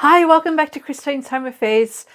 Hi, welcome back to Christine's Home Affairs.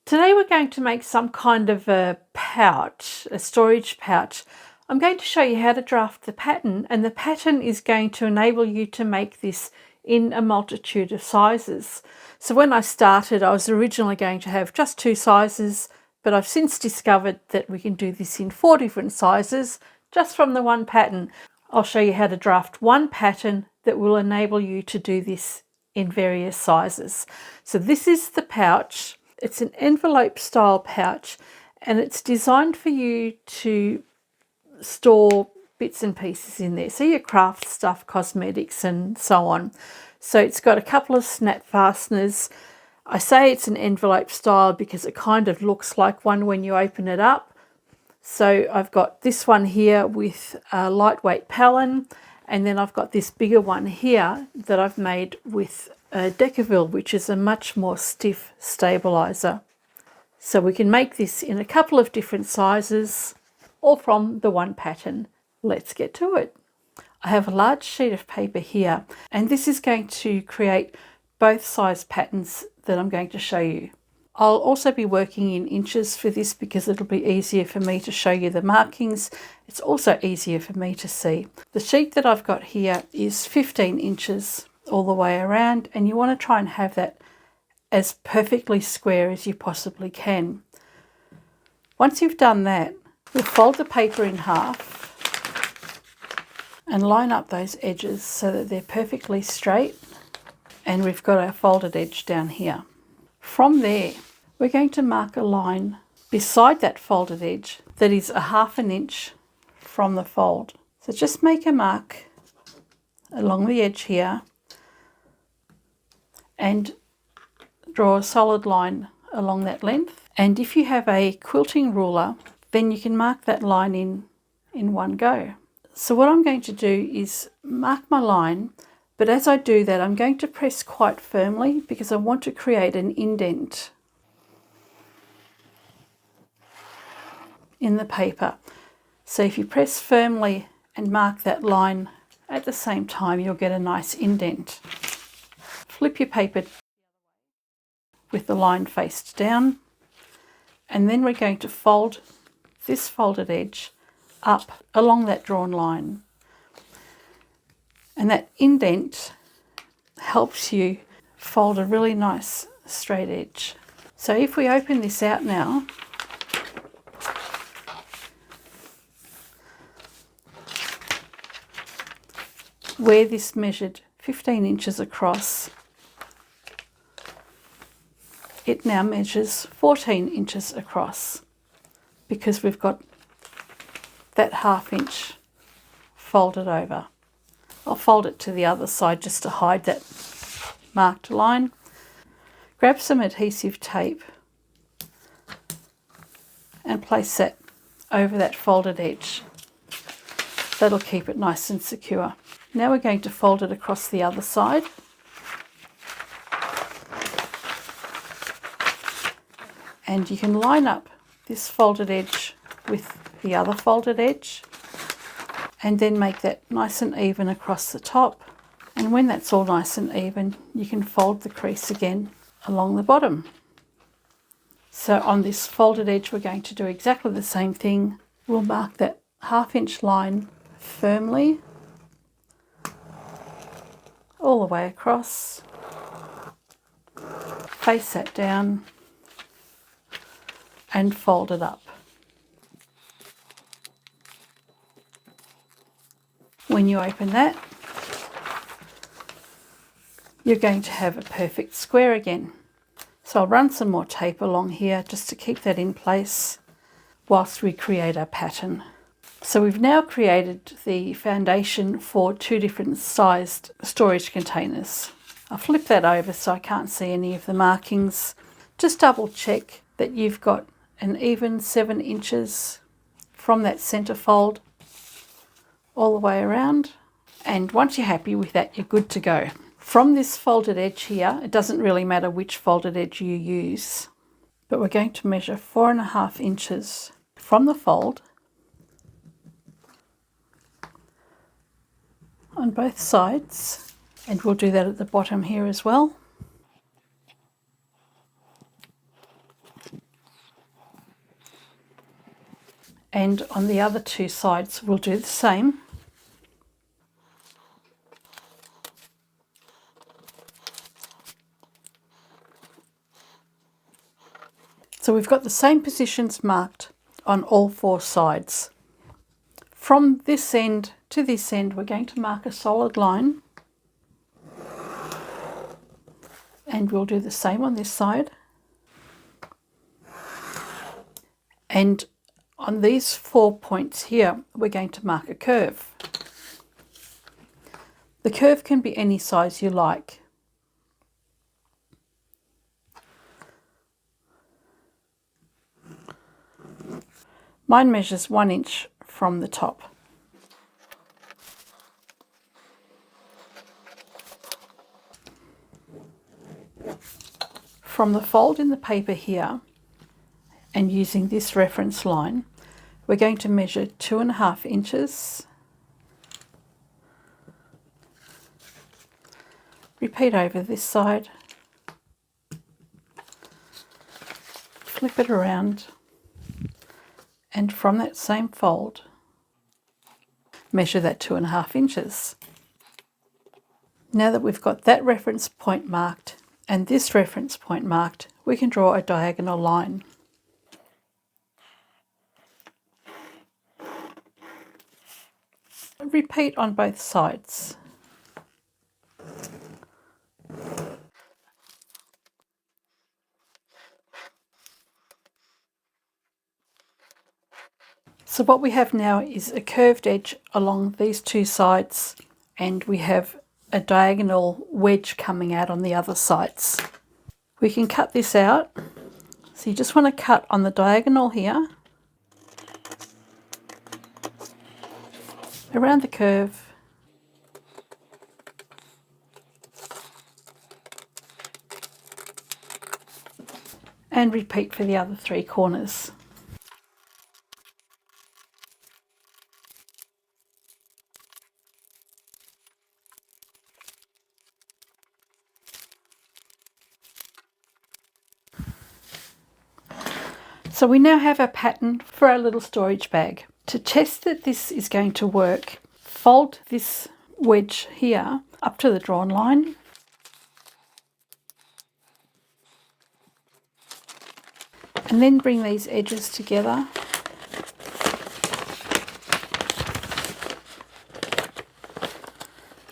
Today we're going to make some kind of a pouch, a storage pouch. I'm going to show you how to draft the pattern, and the pattern is going to enable you to make this in a multitude of sizes. So when I started, I was originally going to have just 2 sizes, but I've since discovered that we can do this in 4 different sizes just from the one pattern. I'll show you how to draft one pattern that will enable you to do this in various sizes. So this is the pouch. It's an envelope style pouch, and it's designed for you to store bits and pieces in there. So your craft stuff, cosmetics and so on. So it's got a couple of snap fasteners. I say it's an envelope style because it kind of looks like one when you open it up. So I've got this one here with a lightweight Pallen, and then I've got this bigger one here that I've made with a Decaville, which is a much more stiff stabilizer. So we can make this in a couple of different sizes, all from the one pattern. Let's get to it. I have a large sheet of paper here, and this is going to create both size patterns that I'm going to show you. I'll also be working in inches for this because it'll be easier for me to show you the markings. It's also easier for me to see. The sheet that I've got here is 15 inches all the way around, and you want to try and have that as perfectly square as you possibly can. Once you've done that, we'll fold the paper in half and line up those edges so that they're perfectly straight, and we've got our folded edge down here. From there, we're going to mark a line beside that folded edge that is 1/2 inch from the fold. So just make a mark along the edge here and draw a solid line along that length. And if you have a quilting ruler, then you can mark that line in one go. So what I'm going to do is mark my line, but as I do that, I'm going to press quite firmly because I want to create an indent in the paper. So if you press firmly and mark that line at the same time, you'll get a nice indent. Flip your paper with the line faced down, and then we're going to fold this folded edge up along that drawn line. And that indent helps you fold a really nice straight edge. So if we open this out now, where this measured 15 inches across, it now measures 14 inches across because we've got that 1/2 inch folded over. I'll fold it to the other side just to hide that marked line. Grab some adhesive tape and place that over that folded edge. That'll keep it nice and secure. Now we're going to fold it across the other side. And you can line up this folded edge with the other folded edge and then make that nice and even across the top. And when that's all nice and even, you can fold the crease again along the bottom. So on this folded edge, we're going to do exactly the same thing. We'll mark that 1/2 inch line firmly all the way across, face that down and fold it up. When you open that, you're going to have a perfect square again. So I'll run some more tape along here just to keep that in place whilst we create our pattern. So we've now created the foundation for 2 different sized storage containers. I'll flip that over so I can't see any of the markings. Just double check that you've got an even 7 inches from that center fold all the way around. And once you're happy with that, you're good to go. From this folded edge here, it doesn't really matter which folded edge you use, but we're going to measure 4.5 inches from the fold on both sides, and we'll do that at the bottom here as well. and on the other two sides we'll do the same. So we've got the same positions marked on all four sides. From this end to this end we're going to mark a solid line, and we'll do the same on this side. And on these 4 points here we're going to mark a curve. The curve can be any size you like. Mine measures 1 inch from the top. From the fold in the paper here, and using this reference line, we're going to measure 2.5 inches. Repeat over this side, flip it around, and from that same fold measure that 2.5 inches. Now that we've got that reference point marked and this reference point marked, we can draw a diagonal line. Repeat on both sides. So what we have now is a curved edge along these two sides, and we have a diagonal wedge coming out on the other sides. We can cut this out. So you just want to cut on the diagonal here, around the curve, and repeat for the other 3 corners. So we now have our pattern for our little storage bag. To test that this is going to work, fold this wedge here up to the drawn line, and then bring these edges together.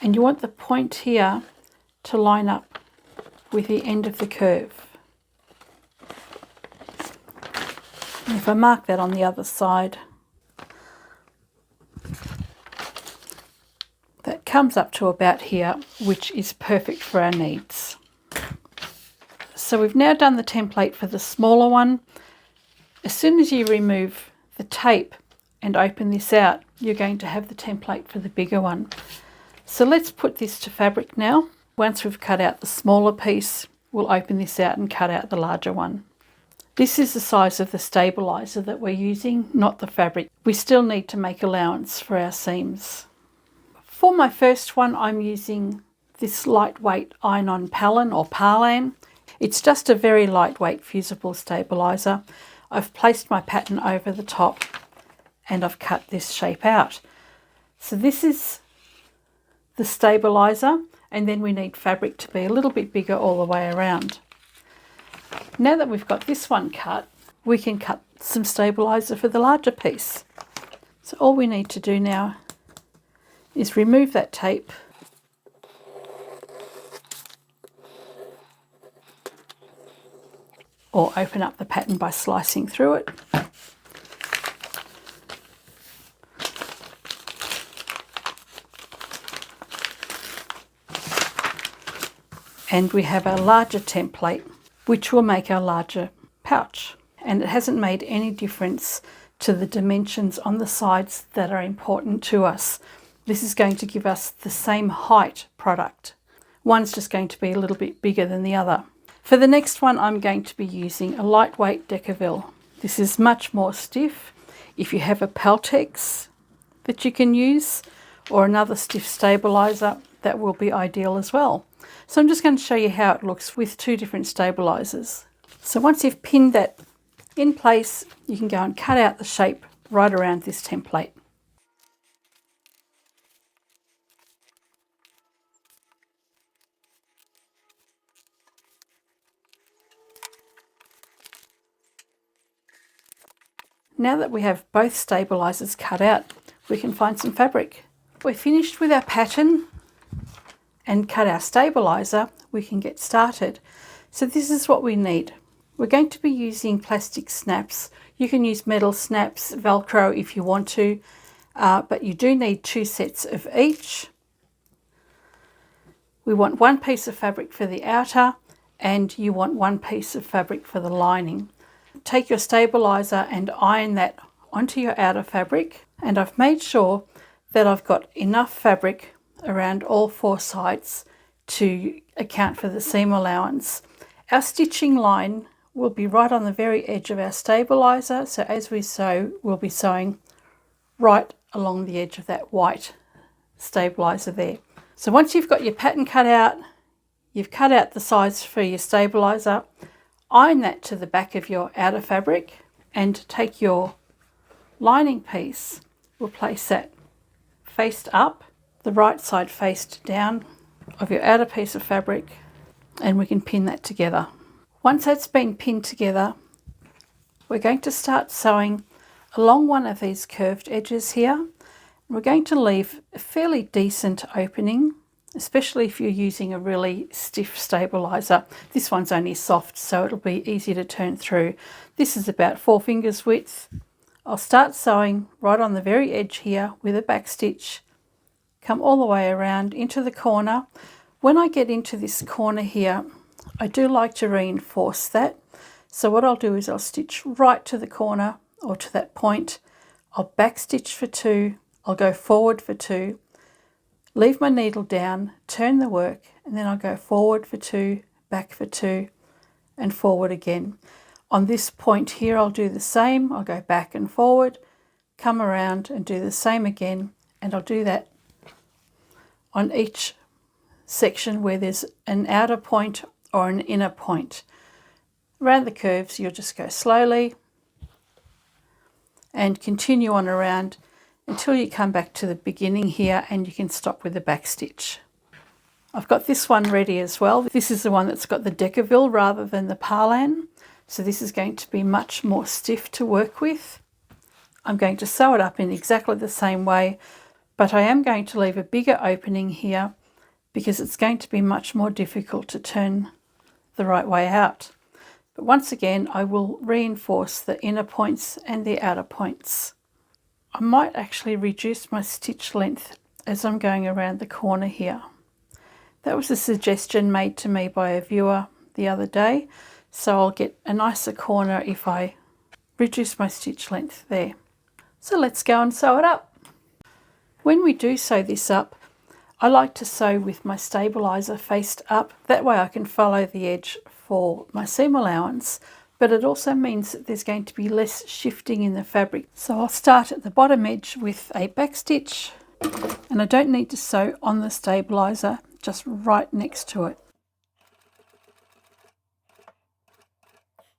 And you want the point here to line up with the end of the curve. And if I mark that on the other side, that comes up to about here, which is perfect for our needs. So we've now done the template for the smaller one. As soon as you remove the tape and open this out, you're going to have the template for the bigger one. So let's put this to fabric now. Once we've cut out the smaller piece, we'll open this out and cut out the larger one. This is the size of the stabilizer that we're using, not the fabric. We still need to make allowance for our seams. For my first one, I'm using this lightweight iron-on Pallan or Parlan. It's just a very lightweight fusible stabilizer. I've placed my pattern over the top and I've cut this shape out. So this is the stabilizer, and then we need fabric to be a little bit bigger all the way around. Now that we've got this one cut, we can cut some stabilizer for the larger piece. So all we need to do now is remove that tape, or open up the pattern by slicing through it. And we have our larger template, which will make our larger pouch. And it hasn't made any difference to the dimensions on the sides that are important to us. This is going to give us the same height product. One's just going to be a little bit bigger than the other. For the next one, I'm going to be using a lightweight Decaville. This is much more stiff. If you have a Peltex that you can use, or another stiff stabilizer, that will be ideal as well. So I'm just going to show you how it looks with 2 different stabilizers. So once you've pinned that in place, you can go and cut out the shape right around this template. Now that we have both stabilisers cut out, we can find some fabric. We're finished with our pattern and cut our stabiliser, we can get started. So this is what we need. We're going to be using plastic snaps. You can use metal snaps, Velcro if you want to, but you do need 2 sets of each. We want 1 piece of fabric for the outer, and you want 1 piece of fabric for the lining. Take your stabiliser and iron that onto your outer fabric, and I've made sure that I've got enough fabric around all 4 sides to account for the seam allowance. Our stitching line will be right on the very edge of our stabiliser, so as we sew, we'll be sewing right along the edge of that white stabiliser there. So once you've got your pattern cut out, you've cut out the size for your stabiliser, iron that to the back of your outer fabric and take your lining piece, we'll place that faced up, the right side faced down of your outer piece of fabric, and we can pin that together. Once that's been pinned together, we're going to start sewing along one of these curved edges here. We're going to leave a fairly decent opening, especially if you're using a really stiff stabiliser. This one's only soft, so it'll be easy to turn through. This is about 4 fingers width. I'll start sewing right on the very edge here with a back stitch, come all the way around into the corner. When I get into this corner here, I do like to reinforce that. So what I'll do is I'll stitch right to the corner or to that point. I'll back stitch for 2, I'll go forward for 2, leave my needle down, turn the work, and then I'll go forward for 2, back for 2, and forward again. On this point here, I'll do the same. I'll go back and forward, come around and do the same again, and I'll do that on each section where there's an outer point or an inner point. Around the curves, you'll just go slowly and continue on around until you come back to the beginning here, and you can stop with the back stitch. I've got this one ready as well. This is the one that's got the Decaville rather than the Parlan, so this is going to be much more stiff to work with. I'm going to sew it up in exactly the same way, but I am going to leave a bigger opening here because it's going to be much more difficult to turn the right way out. But once again, I will reinforce the inner points and the outer points. I might actually reduce my stitch length as I'm going around the corner here. That was a suggestion made to me by a viewer the other day, so I'll get a nicer corner if I reduce my stitch length there. So let's go and sew it up. When we do sew this up, I like to sew with my stabiliser faced up. That way I can follow the edge for my seam allowance, but it also means that there's going to be less shifting in the fabric. So I'll start at the bottom edge with a back stitch, and I don't need to sew on the stabiliser, just right next to it.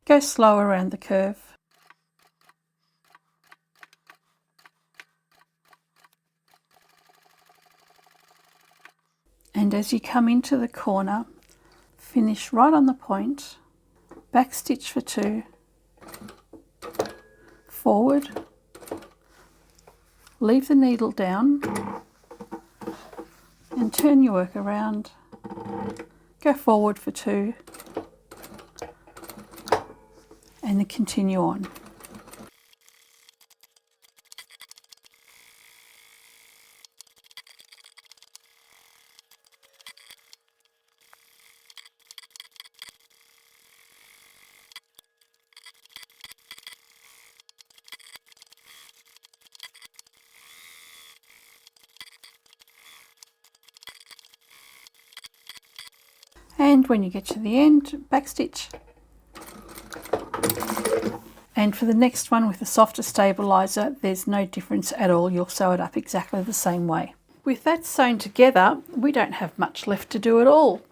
Go slow around the curve. And as you come into the corner, finish right on the point, back stitch for 2, forward, leave the needle down and turn your work around, go forward for 2 and then continue on. And when you get to the end, back stitch. And for the next one with the softer stabiliser, there's no difference at all. You'll sew it up exactly the same way. With that sewn together, we don't have much left to do at all.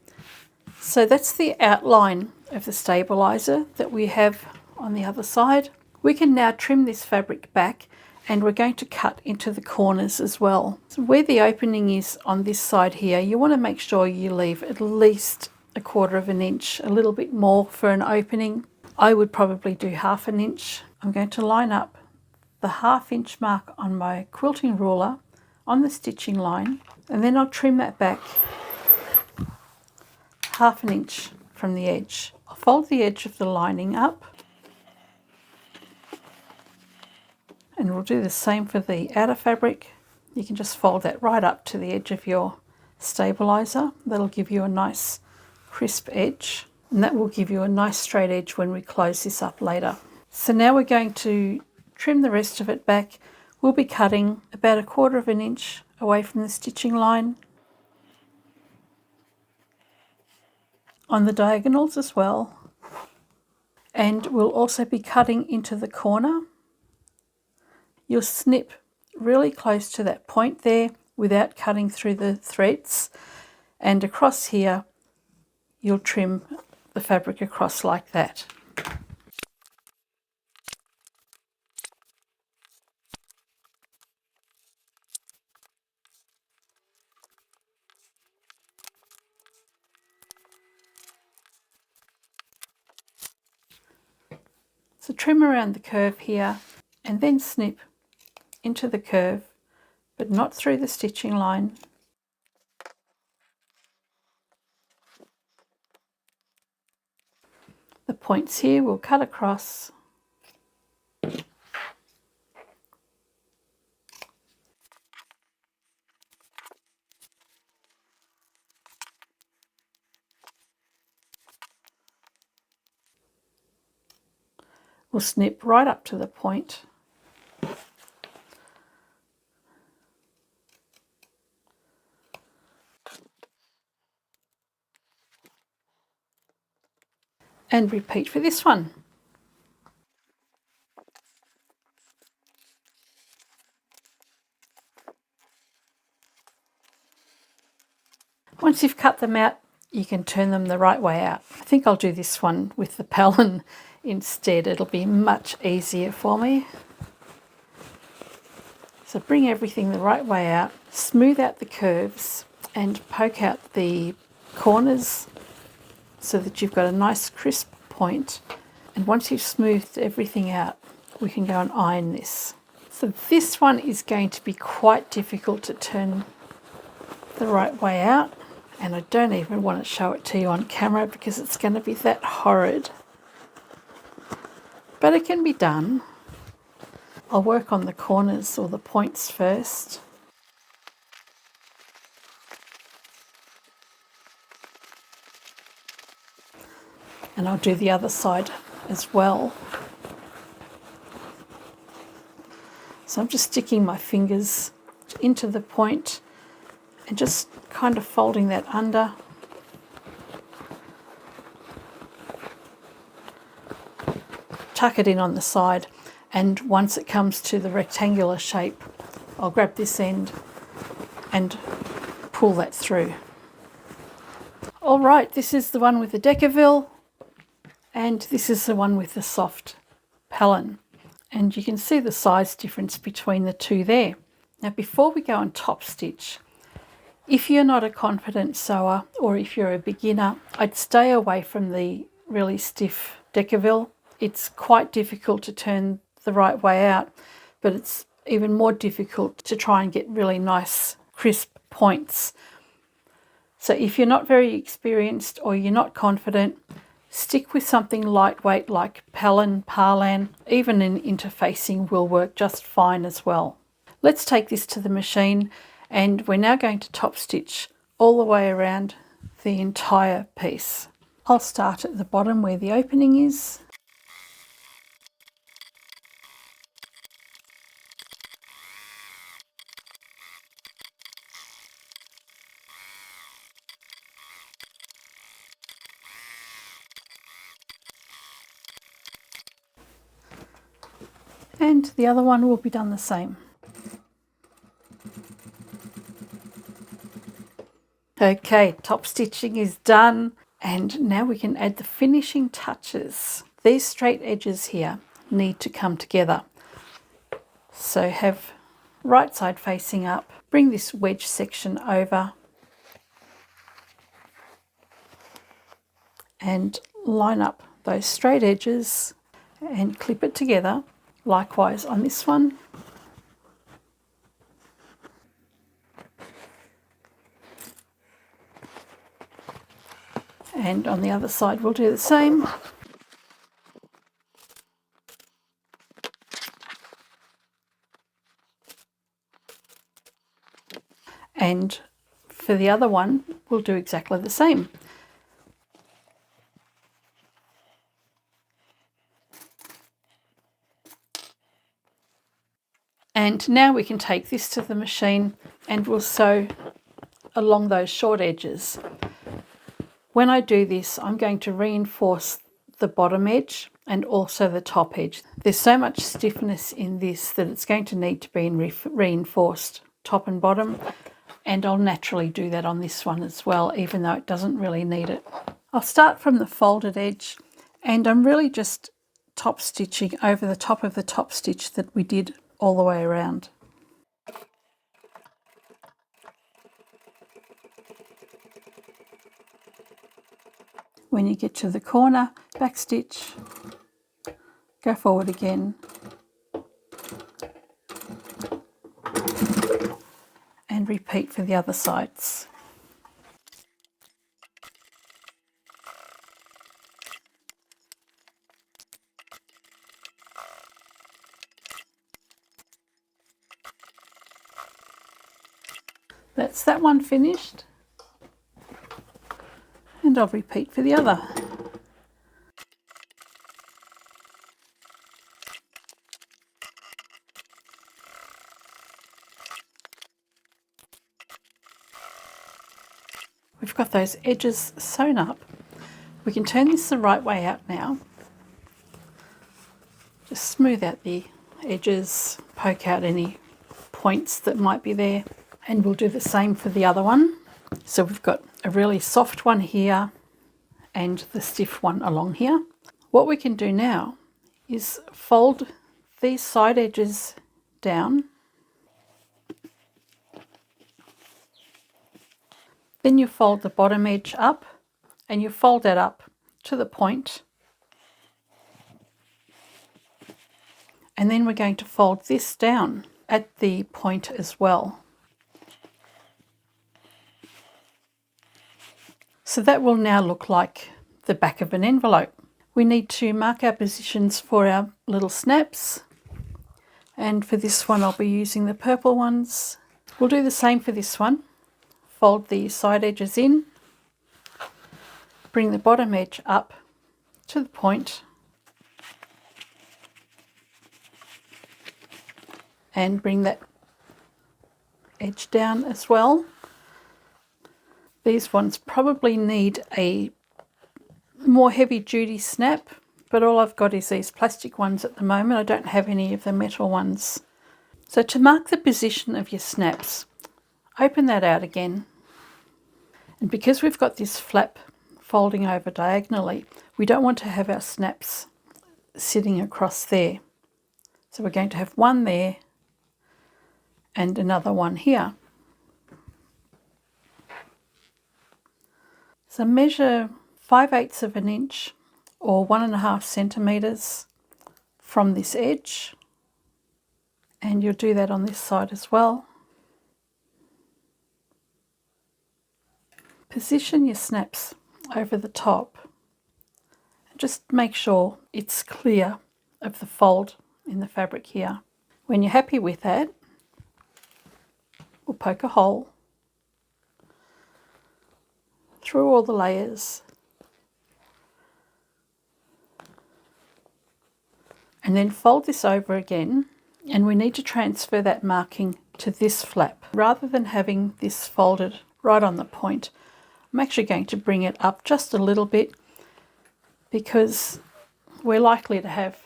So that's the outline of the stabiliser that we have on the other side. We can now trim this fabric back and we're going to cut into the corners as well. So where the opening is on this side here, you want to make sure you leave at least 1/4 inch, a little bit more for an opening. I would probably do 1/2 inch. I'm going to line up the 1/2 inch mark on my quilting ruler on the stitching line, and then I'll trim that back 1/2 inch from the edge. I'll fold the edge of the lining up, and we'll do the same for the outer fabric. You can just fold that right up to the edge of your stabilizer. That'll give you a nice crisp edge, and that will give you a nice straight edge when we close this up later. So now we're going to trim the rest of it back. We'll be cutting about 1/4 inch away from the stitching line on the diagonals as well, and we'll also be cutting into the corner. You'll snip really close to that point there without cutting through the threads, and across here you'll trim the fabric across like that. So trim around the curve here and then snip into the curve, but not through the stitching line. The points here we'll cut across. We'll snip right up to the point. And repeat for this one. Once you've cut them out, you can turn them the right way out. I think I'll do this one with the palette instead. It'll be much easier for me. So bring everything the right way out, smooth out the curves and poke out the corners so that you've got a nice crisp point. And once you've smoothed everything out, we can go and iron this. So this one is going to be quite difficult to turn the right way out, and I don't even want to show it to you on camera because it's going to be that horrid. But it can be done. I'll work on the corners or the points first. And I'll do the other side as well. So I'm just sticking my fingers into the point and just kind of folding that under. Tuck it in on the side, and once it comes to the rectangular shape, I'll grab this end and pull that through. All right, this is the one with the Decaville, and this is the one with the soft palette. And you can see the size difference between the two there. Now before we go and top stitch, if you're not a confident sewer or if you're a beginner, I'd stay away from the really stiff Decaville. It's quite difficult to turn the right way out, but it's even more difficult to try and get really nice crisp points. So if you're not very experienced or you're not confident, stick with something lightweight like Parlan. Even an interfacing will work just fine as well. Let's take this to the machine, and we're now going to top stitch all the way around the entire piece. I'll start at the bottom where the opening is. And the other one will be done the same. Okay, top stitching is done, and now we can add the finishing touches. These straight edges here need to come together. So have right side facing up, bring this wedge section over and line up those straight edges and clip it together. Likewise on this one. And on the other side we'll do the same. And for the other one we'll do exactly the same. And now we can take this to the machine and we'll sew along those short edges. When I do this, I'm going to reinforce the bottom edge and also the top edge. There's so much stiffness in this that it's going to need to be reinforced top and bottom, and I'll naturally do that on this one as well, even though it doesn't really need it. I'll start from the folded edge, and I'm really just top stitching over the top of the top stitch that we did all the way around. When you get to the corner, back stitch, go forward again, and repeat for the other sides. That's that one finished, and I'll repeat for the other. We've got those edges sewn up. We can turn this the right way out now. Just smooth out the edges, poke out any points that might be there, and we'll do the same for the other one. So we've got a really soft one here and the stiff one along here. What we can do now is fold these side edges down. Then you fold the bottom edge up and you fold that up to the point. And then we're going to fold this down at the point as well. So that will now look like the back of an envelope. We need to mark our positions for our little snaps. And for this one, I'll be using the purple ones. We'll do the same for this one. Fold the side edges in, bring the bottom edge up to the point, and bring that edge down as well. These ones probably need a more heavy duty snap, but all I've got is these plastic ones at the moment. I don't have any of the metal ones. So to mark the position of your snaps, open that out again. And because we've got this flap folding over diagonally, we don't want to have our snaps sitting across there. So we're going to have one there and another one here. So measure 5/8 of an inch or 1.5 centimeters from this edge, and you'll do that on this side as well. Position your snaps over the top and just make sure it's clear of the fold in the fabric here. When you're happy with that, we'll poke a hole through all the layers, and then fold this over again, and we need to transfer that marking to this flap. Rather than having this folded right on the point, I'm actually going to bring it up just a little bit because we're likely to have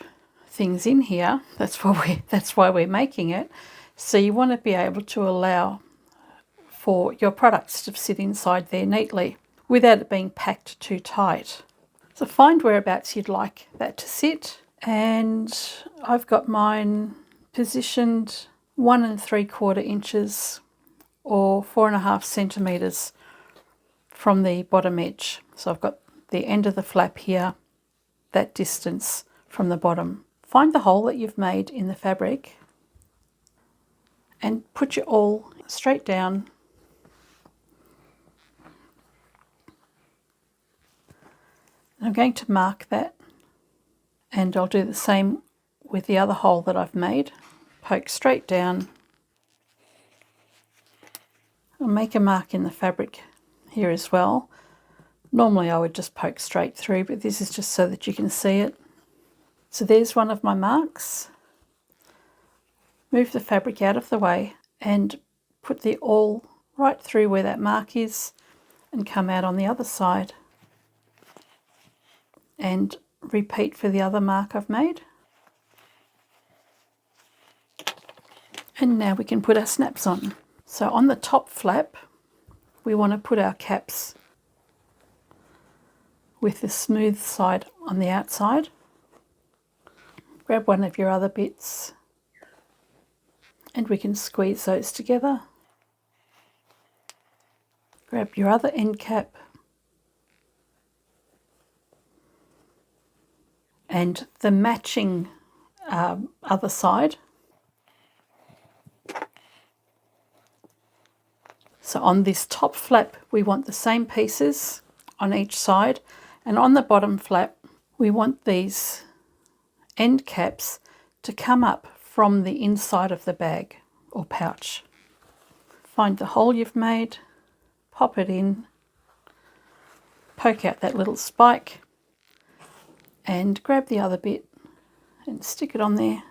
things in here. That's why we're making it. So you want to be able to allow for your products to sit inside there neatly without it being packed too tight. So find whereabouts you'd like that to sit, and I've got mine positioned 1 3/4 inches or 4.5 centimetres from the bottom edge. So I've got the end of the flap here, that distance from the bottom. Find the hole that you've made in the fabric and put your awl straight down. I'm going to mark that, and I'll do the same with the other hole that I've made. Poke straight down. I'll make a mark in the fabric here as well. Normally I would just poke straight through, but this is just so that you can see it. So there's one of my marks. Move the fabric out of the way and put the awl right through where that mark is and come out on the other side. And repeat for the other mark I've made. And now we can put our snaps on. So on the top flap, we want to put our caps with the smooth side on the outside. Grab one of your other bits and we can squeeze those together. Grab your other end cap and the matching other side. So on this top flap we want the same pieces on each side, and on the bottom flap we want these end caps to come up from the inside of the bag or pouch. Find the hole you've made, pop it in, poke out that little spike and grab the other bit and stick it on there.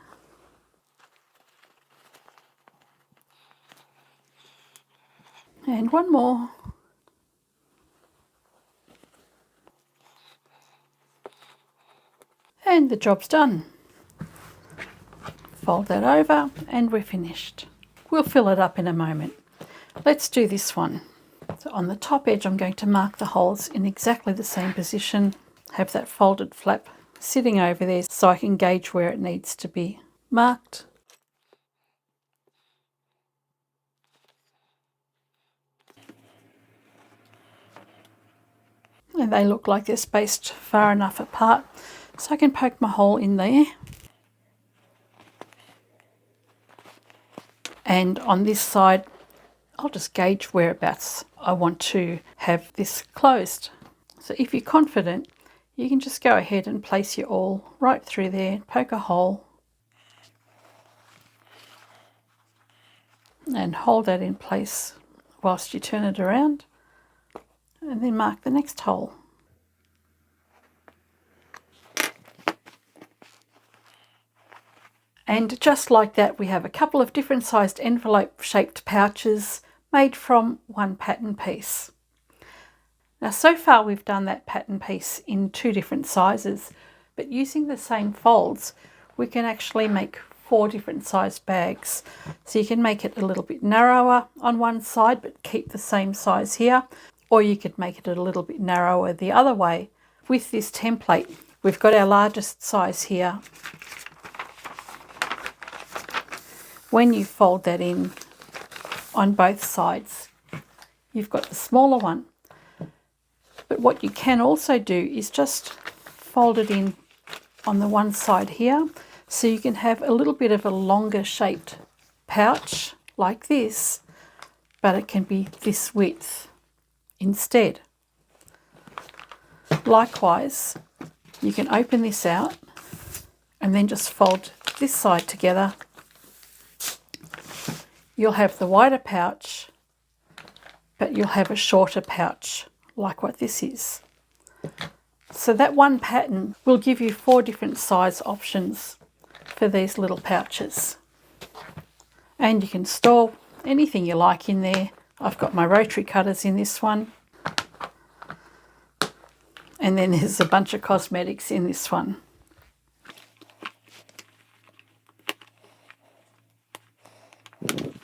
And one more. And the job's done. Fold that over and we're finished. We'll fill it up in a moment. Let's do this one. So on the top edge I'm going to mark the holes in exactly the same position. Have that folded flap sitting over there so I can gauge where it needs to be marked. And they look like they're spaced far enough apart so I can poke my hole in there. And on this side I'll just gauge whereabouts I want to have this closed. So if you're confident, you can just go ahead and place your awl right through there, poke a hole and hold that in place whilst you turn it around, and then mark the next hole. And just like that, we have a couple of different sized envelope shaped pouches made from one pattern piece. Now so far we've done that pattern piece in 2 different sizes, but using the same folds we can actually make 4 different size bags. So you can make it a little bit narrower on one side but keep the same size here, or you could make it a little bit narrower the other way. With this template we've got our largest size here. When you fold that in on both sides, you've got the smaller one. But what you can also do is just fold it in on the one side here, so you can have a little bit of a longer shaped pouch like this, but it can be this width instead. Likewise, you can open this out and then just fold this side together. You'll have the wider pouch, but you'll have a shorter pouch like what this is. So that one pattern will give you 4 different size options for these little pouches. And you can store anything you like in there. I've got my rotary cutters in this one. And then there's a bunch of cosmetics in this one.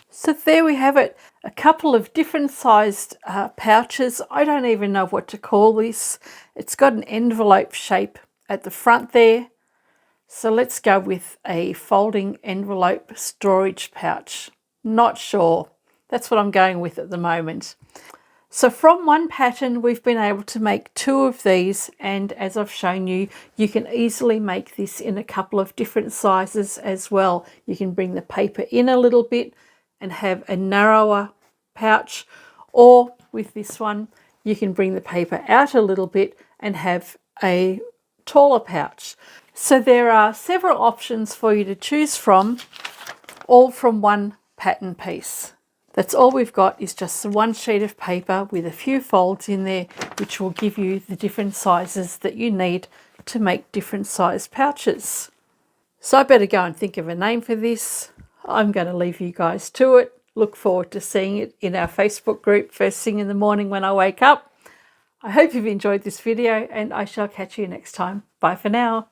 So there we have it, a couple of different sized pouches. I don't even know what to call this. It's got an envelope shape at the front there, So let's go with a folding envelope storage pouch. Not sure. That's what I'm going with at the moment. So from one pattern, we've been able to make 2 of these, and as I've shown you, you can easily make this in a couple of different sizes as well. You can bring the paper in a little bit and have a narrower pouch, or with this one, you can bring the paper out a little bit and have a taller pouch. So there are several options for you to choose from, all from one pattern piece. That's all we've got, is just one sheet of paper with a few folds in there, which will give you the different sizes that you need to make different size pouches. So I better go and think of a name for this. I'm going to leave you guys to it. Look forward to seeing it in our Facebook group first thing in the morning when I wake up. I hope you've enjoyed this video, and I shall catch you next time. Bye for now.